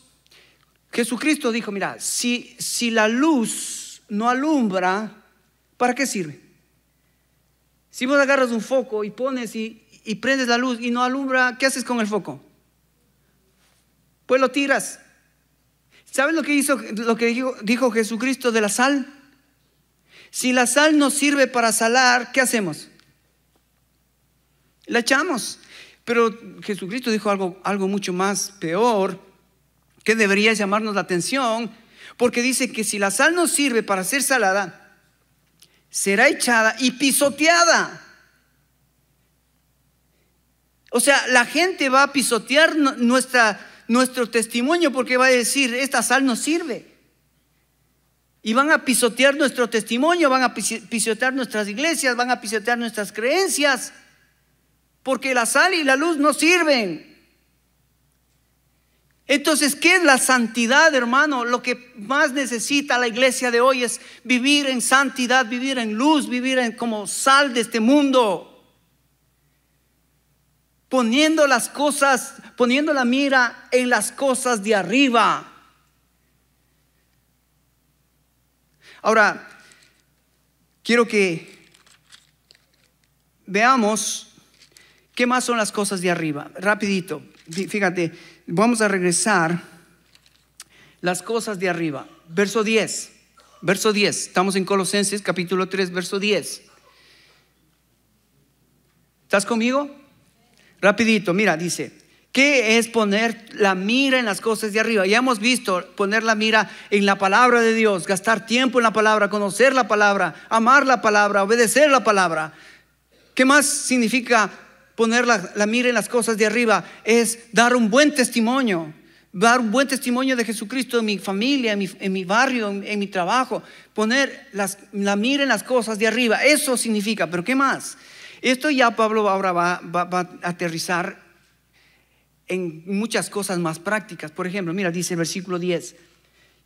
Speaker 2: Jesucristo dijo, mira, si la luz no alumbra, ¿para qué sirve? Si vos agarras un foco y pones y prendes la luz y no alumbra, ¿qué haces con el foco? Pues lo tiras. ¿Sabes lo que dijo Jesucristo de la sal? Si la sal nos sirve para salar, ¿qué hacemos? La echamos. Pero Jesucristo dijo algo mucho más peor, que debería llamarnos la atención, porque dice que si la sal nos sirve para ser salada, será echada y pisoteada. O sea, la gente va a pisotear nuestro testimonio porque va a decir, esta sal no sirve. Y van a pisotear nuestro testimonio, van a pisotear nuestras iglesias, van a pisotear nuestras creencias, porque la sal y la luz no sirven. Entonces, ¿qué es la santidad, hermano? Lo que más necesita la iglesia de hoy es vivir en santidad, vivir en luz, como sal de este mundo. Poniendo la mira en las cosas de arriba. Ahora, quiero que veamos ¿Qué más son las cosas de arriba? Rapidito, fíjate, vamos a regresar. Las cosas de arriba. Verso 10. Estamos en Colosenses capítulo 3, verso 10. ¿Estás conmigo? Rapidito, mira, dice, ¿qué es poner la mira en las cosas de arriba? Ya hemos visto poner la mira en la palabra de Dios, gastar tiempo en la palabra, conocer la palabra, amar la palabra, obedecer la palabra. ¿Qué más significa poner la mira en las cosas de arriba? Es dar un buen testimonio. Dar un buen testimonio de Jesucristo en mi familia, en mi barrio, en mi trabajo. Poner la mira en las cosas de arriba. Eso significa, pero ¿qué más? Esto ya Pablo ahora va a aterrizar en muchas cosas más prácticas. Por ejemplo, mira, dice el versículo 10.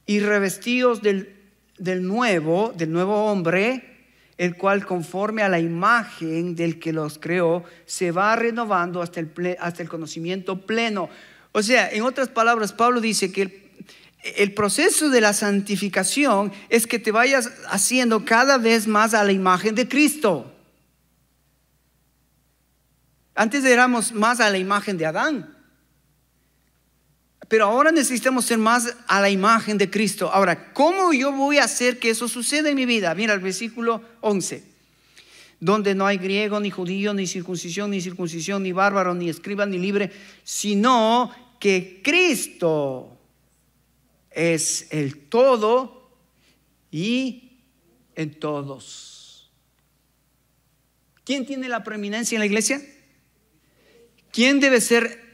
Speaker 2: Y revestidos del nuevo hombre, el cual conforme a la imagen del que los creó, se va renovando hasta el conocimiento pleno. O sea, en otras palabras, Pablo dice que el proceso de la santificación es que te vayas haciendo cada vez más a la imagen de Cristo. Antes éramos más a la imagen de Adán, pero ahora necesitamos ser más a la imagen de Cristo. Ahora, ¿cómo yo voy a hacer que eso suceda en mi vida? Mira el versículo 11. Donde no hay griego, ni judío, ni circuncisión, ni bárbaro, ni escriba, ni libre, sino que Cristo es el todo y en todos. ¿Quién tiene la preeminencia en la iglesia? ¿Quién debe ser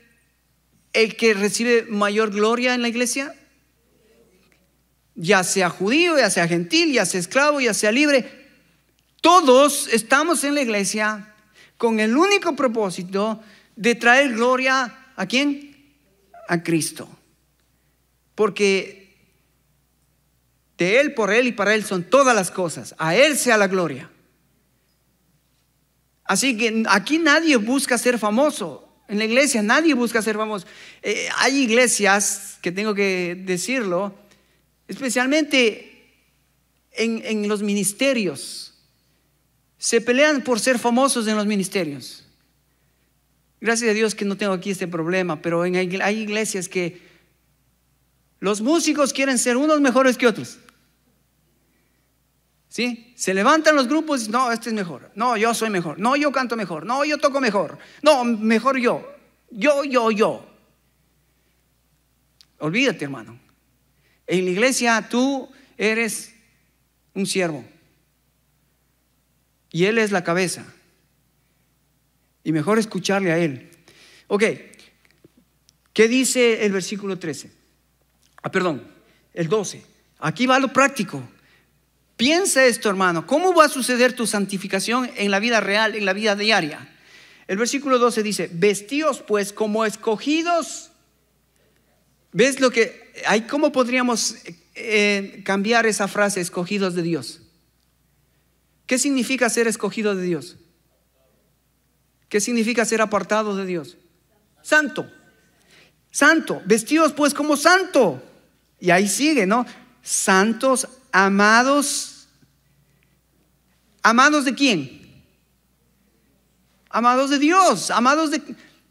Speaker 2: el que recibe mayor gloria en la iglesia? Ya sea judío, ya sea gentil, ya sea esclavo, ya sea libre. Todos estamos en la iglesia con el único propósito de traer gloria ¿a quién? A Cristo. Porque de Él, por Él y para Él son todas las cosas. A Él sea la gloria. Así que aquí nadie busca ser famoso. En la iglesia nadie busca ser famoso. Hay iglesias, que tengo que decirlo, especialmente en los ministerios. Se pelean por ser famosos en los ministerios. Gracias a Dios que no tengo aquí este problema, pero hay iglesias que los músicos quieren ser unos mejores que otros. ¿Sí? Se levantan los grupos y dicen, no, este es mejor. No, yo soy mejor. No, yo canto mejor. No, yo toco mejor. No, mejor yo. Yo. Olvídate, hermano. En la iglesia tú eres un siervo. Y Él es la cabeza. Y mejor escucharle a Él. Ok. ¿Qué dice el versículo 13? El 12. Aquí va lo práctico. Piensa esto, hermano. ¿Cómo va a suceder tu santificación en la vida real, en la vida diaria? El versículo 12 dice, vestíos pues como escogidos. ¿Ves lo que hay? ¿Cómo podríamos cambiar esa frase, escogidos de Dios? ¿Qué significa ser escogido de Dios? ¿Qué significa ser apartado de Dios? Santo. Vestíos pues como santo. Y ahí sigue, ¿no? Santos, amados. ¿Amados de quién? Amados de Dios. Amados de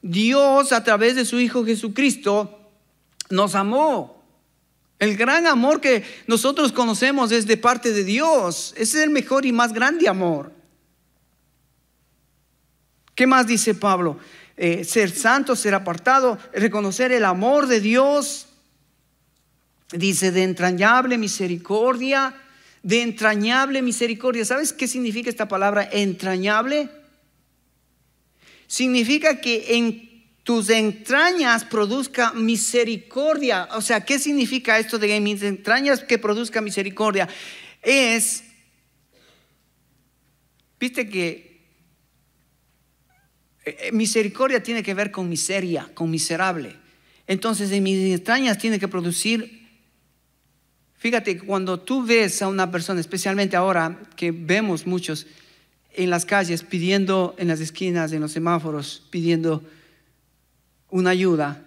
Speaker 2: Dios a través de su Hijo Jesucristo nos amó. El gran amor que nosotros conocemos es de parte de Dios. Ese es el mejor y más grande amor. ¿Qué más dice Pablo? Ser santo, ser apartado, reconocer el amor de Dios. Dice de entrañable misericordia. ¿Sabes qué significa esta palabra entrañable? Significa que en tus entrañas produzca misericordia. O sea, ¿qué significa esto de en mis entrañas que produzca misericordia? Viste que misericordia tiene que ver con miseria, con miserable. Entonces en mis entrañas tiene que producir. Fíjate, cuando tú ves a una persona, especialmente ahora que vemos muchos en las calles pidiendo, en las esquinas, en los semáforos, pidiendo una ayuda,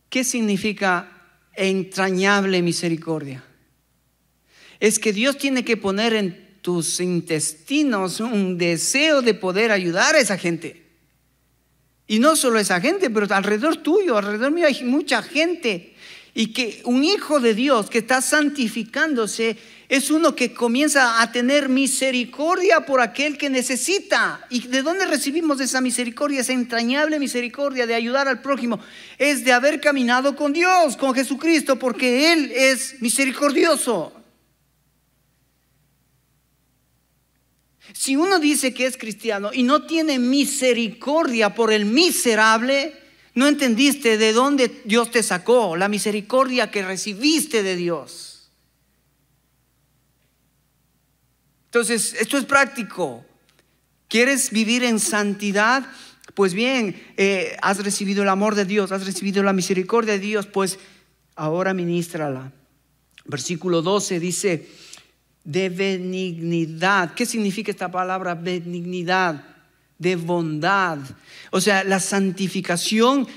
Speaker 2: ¿qué significa entrañable misericordia? Es que Dios tiene que poner en tus intestinos un deseo de poder ayudar a esa gente. Y no solo esa gente, pero alrededor tuyo, alrededor mío hay mucha gente. Y que un hijo de Dios que está santificándose es uno que comienza a tener misericordia por aquel que necesita. ¿Y de dónde recibimos esa misericordia? Esa entrañable misericordia de ayudar al prójimo. Es de haber caminado con Dios, con Jesucristo, porque Él es misericordioso. Si uno dice que es cristiano y no tiene misericordia por el miserable, no entendiste de dónde Dios te sacó, la misericordia que recibiste de Dios. Entonces, esto es práctico. ¿Quieres vivir en santidad? Pues bien, has recibido el amor de Dios, has recibido la misericordia de Dios, pues ahora ministrala. Versículo 12 dice, de benignidad. ¿Qué significa esta palabra benignidad? De bondad. O sea, la santificación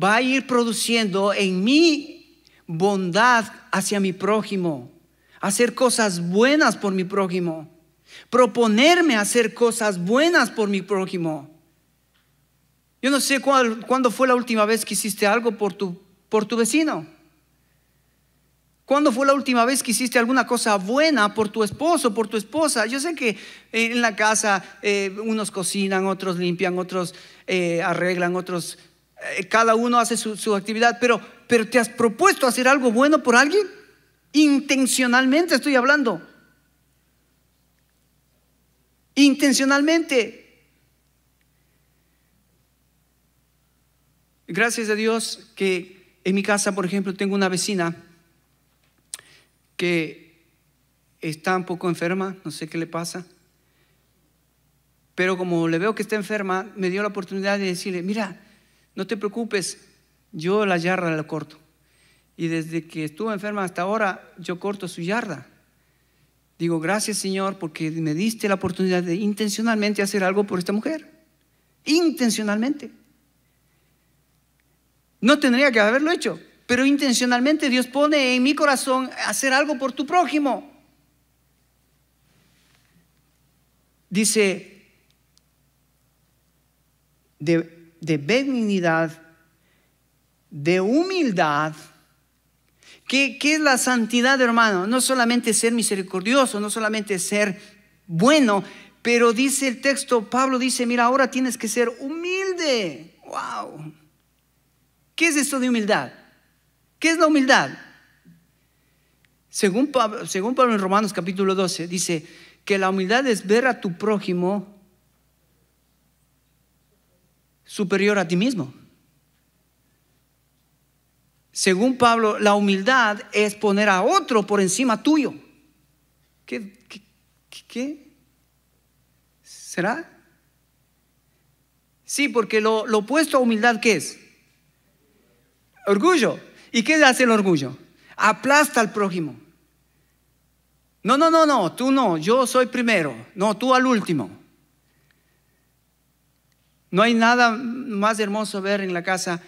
Speaker 2: va a ir produciendo en mí bondad hacia mi prójimo, hacer cosas buenas por mi prójimo, proponerme hacer cosas buenas por mi prójimo. Yo no sé cuándo fue la última vez que hiciste algo por tu vecino. ¿Cuándo fue la última vez que hiciste alguna cosa buena por tu esposo, por tu esposa? Yo sé que en la casa unos cocinan, otros limpian, otros arreglan, otros, cada uno hace su actividad, pero ¿te has propuesto hacer algo bueno por alguien? Intencionalmente estoy hablando. Intencionalmente. Gracias a Dios que en mi casa, por ejemplo, tengo una vecina que está un poco enferma, no sé qué le pasa, pero como le veo que está enferma, me dio la oportunidad de decirle, mira, no te preocupes, yo la yarda la corto. Y desde que estuvo enferma hasta ahora, yo corto su yarda. Digo, gracias Señor, porque me diste la oportunidad de intencionalmente hacer algo por esta mujer. Intencionalmente. No tendría que haberlo hecho, pero intencionalmente Dios pone en mi corazón hacer algo por tu prójimo. Dice, de benignidad, de humildad. ¿Qué es la santidad, hermano? No solamente ser misericordioso, no solamente ser bueno, pero dice el texto, Pablo dice, mira, ahora tienes que ser humilde. ¡Wow! ¿Qué es esto de humildad? ¿Qué es la humildad? Según Pablo en Romanos capítulo 12, dice que la humildad es ver a tu prójimo superior a ti mismo. Según Pablo, la humildad es poner a otro por encima tuyo. ¿Qué? ¿Será? Sí, porque lo opuesto a humildad, ¿qué es? Orgullo. ¿Y qué hace el orgullo? Aplasta al prójimo. No, tú no, yo soy primero. No, tú al último. No hay nada más hermoso ver en la casa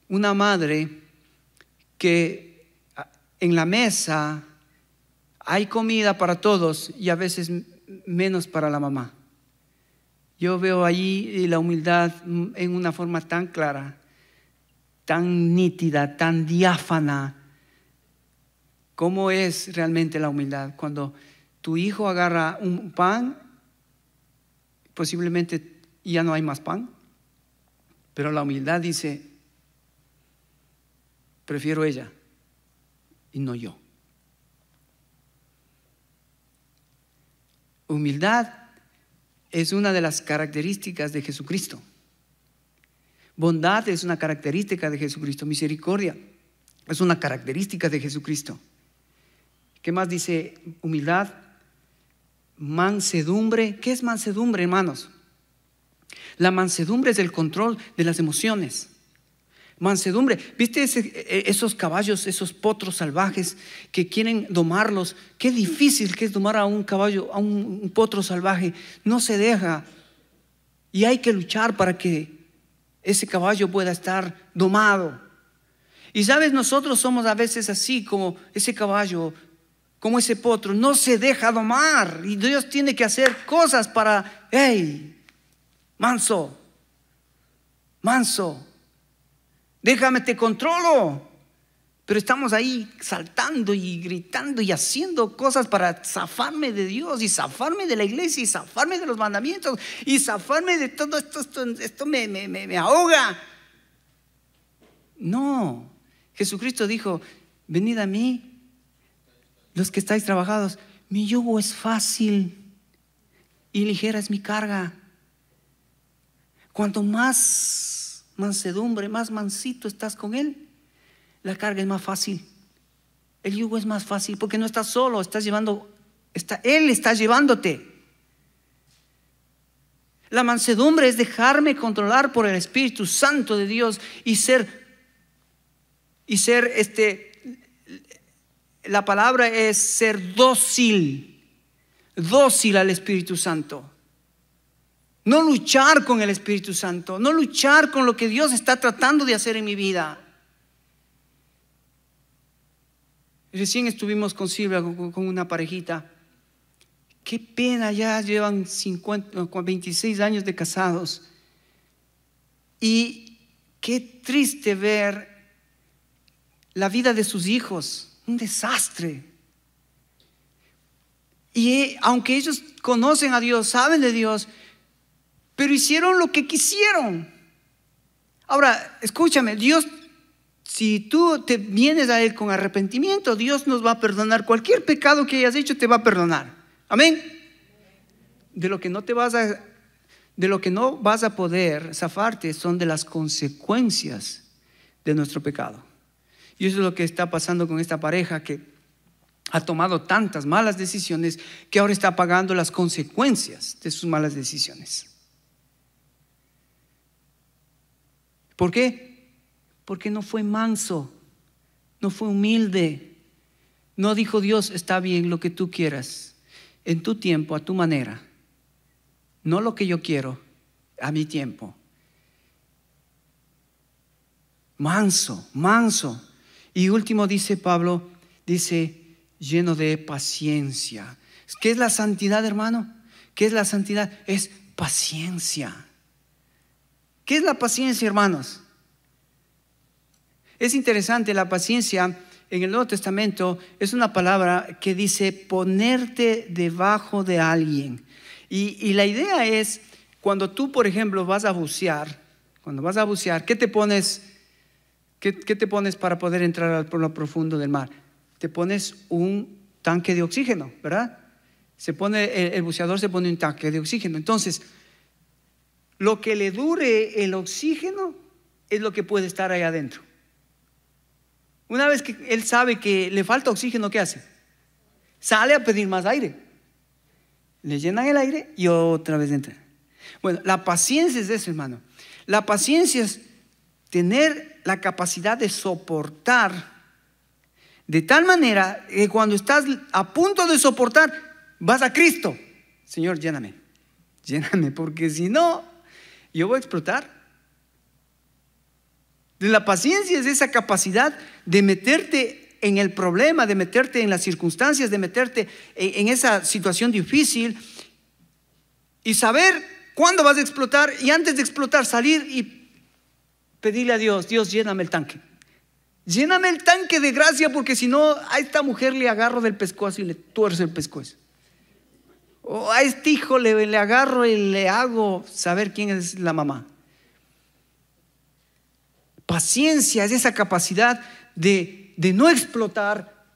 Speaker 2: una madre que en la mesa hay comida para todos y a veces menos para la mamá. Yo veo allí la humildad en una forma tan clara, tan nítida, tan diáfana. ¿Cómo es realmente la humildad? Cuando tu hijo agarra un pan, posiblemente ya no hay más pan, pero la humildad dice, prefiero ella y no yo. Humildad es una de las características de Jesucristo. Bondad es una característica de Jesucristo. Misericordia es una característica de Jesucristo. ¿Qué más dice humildad? Mansedumbre. ¿Qué es mansedumbre, hermanos? La mansedumbre es el control de las emociones. Mansedumbre. ¿Viste esos caballos, esos potros salvajes que quieren domarlos? Qué difícil que es domar a un caballo, a un potro salvaje. No se deja. Y hay que luchar para que ese caballo pueda estar domado. Y sabes, nosotros somos a veces así como ese caballo, como ese potro. No se deja domar. Y Dios tiene que hacer cosas para, hey, manso, manso. Déjame, te controlo. Pero estamos ahí saltando y gritando y haciendo cosas para zafarme de Dios y zafarme de la iglesia y zafarme de los mandamientos y zafarme de todo esto. Esto me ahoga. No, Jesucristo dijo: venid a mí, los que estáis trabajados, mi yugo es fácil y ligera es mi carga. Cuanto más mansedumbre, más mansito estás con Él, la carga es más fácil, el yugo es más fácil, porque no estás solo, Él está llevándote. La mansedumbre es dejarme controlar por el Espíritu Santo de Dios y ser la palabra es ser dócil al Espíritu Santo. No luchar con el Espíritu Santo, no luchar con lo que Dios está tratando de hacer en mi vida. Recién estuvimos con Silvia, con una parejita. Qué pena, ya llevan 26 años de casados. Y qué triste ver la vida de sus hijos, un desastre. Y aunque ellos conocen a Dios, saben de Dios, pero hicieron lo que quisieron. Ahora, escúchame, Dios, si tú te vienes a Él con arrepentimiento, Dios nos va a perdonar. Cualquier pecado que hayas hecho te va a perdonar. Amén. De lo que no vas a poder zafarte son de las consecuencias de nuestro pecado. Y eso es lo que está pasando con esta pareja que ha tomado tantas malas decisiones que ahora está pagando las consecuencias de sus malas decisiones. ¿Por qué? Porque no fue manso, no fue humilde. No dijo: Dios, está bien lo que tú quieras, en tu tiempo, a tu manera. No lo que yo quiero, a mi tiempo. Manso. Y último dice Pablo, lleno de paciencia. ¿Qué es la santidad, hermano? ¿Qué es la santidad? Es paciencia. ¿Qué es la paciencia, hermanos? Es interesante, la paciencia en el Nuevo Testamento es una palabra que dice ponerte debajo de alguien. Y la idea es, cuando tú, por ejemplo, vas a bucear, ¿qué te pones? ¿Qué te pones para poder entrar por lo profundo del mar? Te pones un tanque de oxígeno, ¿verdad? El buceador se pone un tanque de oxígeno. Entonces, lo que le dure el oxígeno es lo que puede estar ahí adentro. Una vez que él sabe que le falta oxígeno, ¿qué hace? Sale a pedir más aire. Le llenan el aire y otra vez entra. Bueno, la paciencia es eso, hermano. La paciencia es tener la capacidad de soportar de tal manera que cuando estás a punto de soportar, vas a Cristo. Señor, lléname, porque si no, yo voy a explotar. La paciencia es esa capacidad de meterte en el problema, de meterte en las circunstancias, de meterte en esa situación difícil y saber cuándo vas a explotar, y antes de explotar salir y pedirle a Dios: Dios, lléname el tanque. Lléname el tanque de gracia, porque si no, a esta mujer le agarro del pescuezo y le tuerzo el pescuezo. O a este hijo le agarro y le hago saber quién es la mamá. Paciencia es esa capacidad de no explotar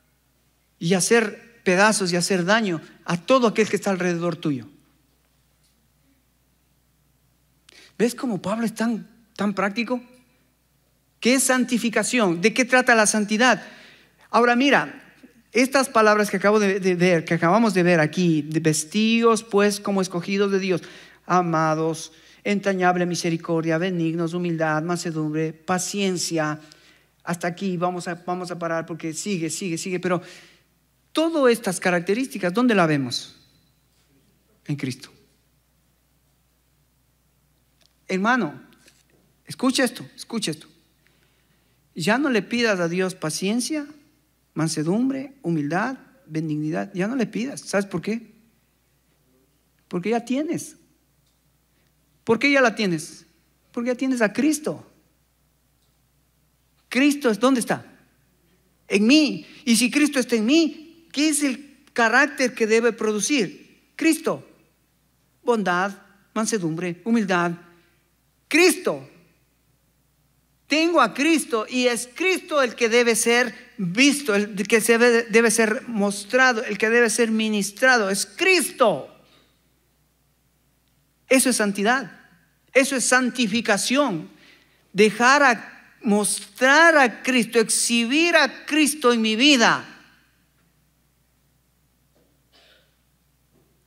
Speaker 2: y hacer pedazos y hacer daño a todo aquel que está alrededor tuyo. ¿Ves cómo Pablo es tan práctico? ¿Qué es santificación? ¿De qué trata la santidad? Ahora mira, estas palabras que acabamos de ver aquí: de vestidos pues como escogidos de Dios, amados, entrañable misericordia, benignos, humildad, mansedumbre, paciencia. Hasta aquí vamos a parar porque sigue, pero todas estas características, ¿dónde la vemos? En Cristo. Hermano, escucha esto. Ya no le pidas a Dios paciencia, mansedumbre, humildad, benignidad. Ya no le pidas. ¿Sabes por qué? Porque ya tienes. ¿Por qué ya la tienes? Porque ya tienes a Cristo. Cristo es, ¿dónde está? En mí. Y si Cristo está en mí, ¿qué es el carácter que debe producir? Cristo. Bondad, mansedumbre, humildad. Cristo. Tengo a Cristo y es Cristo el que debe ser visto, el que debe ser mostrado, el que debe ser ministrado. Es Cristo. Eso es santidad. Eso es santificación. Mostrar a Cristo, exhibir a Cristo en mi vida.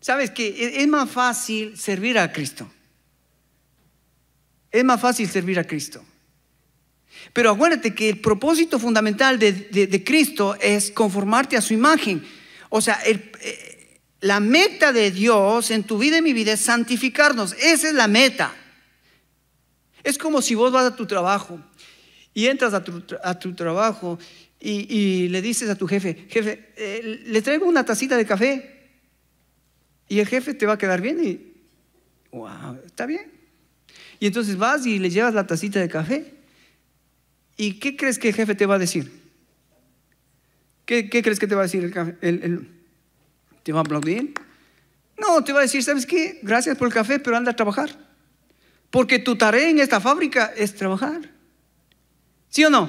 Speaker 2: ¿Sabes qué? Es más fácil servir a Cristo. Es más fácil servir a Cristo. Pero acuérdate que el propósito fundamental de Cristo es conformarte a su imagen. O sea, la meta de Dios en tu vida y mi vida es santificarnos. Esa es la meta. Es como si vos vas a tu trabajo y entras a tu trabajo y le dices a tu jefe: jefe, le traigo una tacita de café. Y el jefe te va a quedar bien y, wow, está bien. Y entonces vas y le llevas la tacita de café. ¿Y qué crees que el jefe te va a decir? ¿Qué crees que te va a decir el café? ¿Te va a aplaudir? No, te va a decir: ¿sabes qué? Gracias por el café, pero anda a trabajar. Porque tu tarea en esta fábrica es trabajar. ¿Sí o no?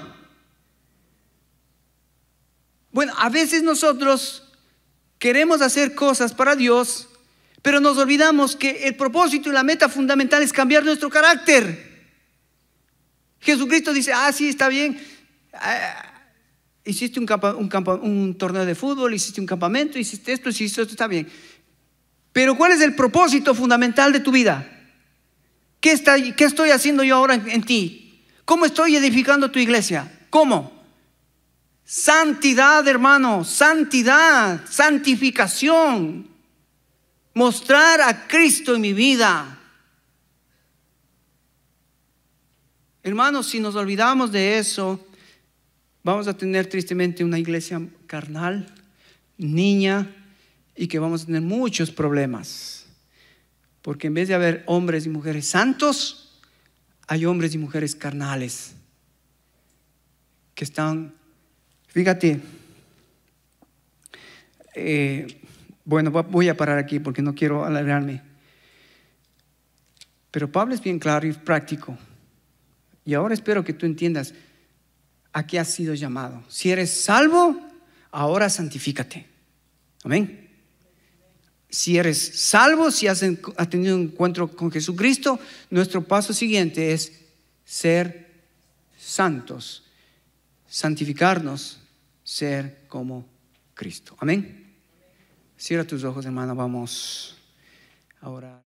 Speaker 2: Bueno, a veces nosotros queremos hacer cosas para Dios, pero nos olvidamos que el propósito y la meta fundamental es cambiar nuestro carácter. Jesucristo dice: sí, está bien. Hiciste un torneo de fútbol, hiciste un campamento, hiciste esto, está bien. Pero ¿cuál es el propósito fundamental de tu vida? ¿Qué estoy haciendo yo ahora en ti? ¿Cómo estoy edificando tu iglesia? ¿Cómo? Santidad, hermano, santidad, santificación. Mostrar a Cristo en mi vida. Hermanos, si nos olvidamos de eso, vamos a tener tristemente una iglesia carnal, niña, y que vamos a tener muchos problemas. Porque en vez de haber hombres y mujeres santos, hay hombres y mujeres carnales que están, fíjate, bueno, voy a parar aquí porque no quiero alargarme. Pero Pablo es bien claro y práctico. Y ahora espero que tú entiendas a qué has sido llamado. Si eres salvo, ahora santifícate. Amén. Si eres salvo, si has tenido un encuentro con Jesucristo, nuestro paso siguiente es ser santos, santificarnos, ser como Cristo. Amén. Cierra tus ojos, hermano, vamos a orar.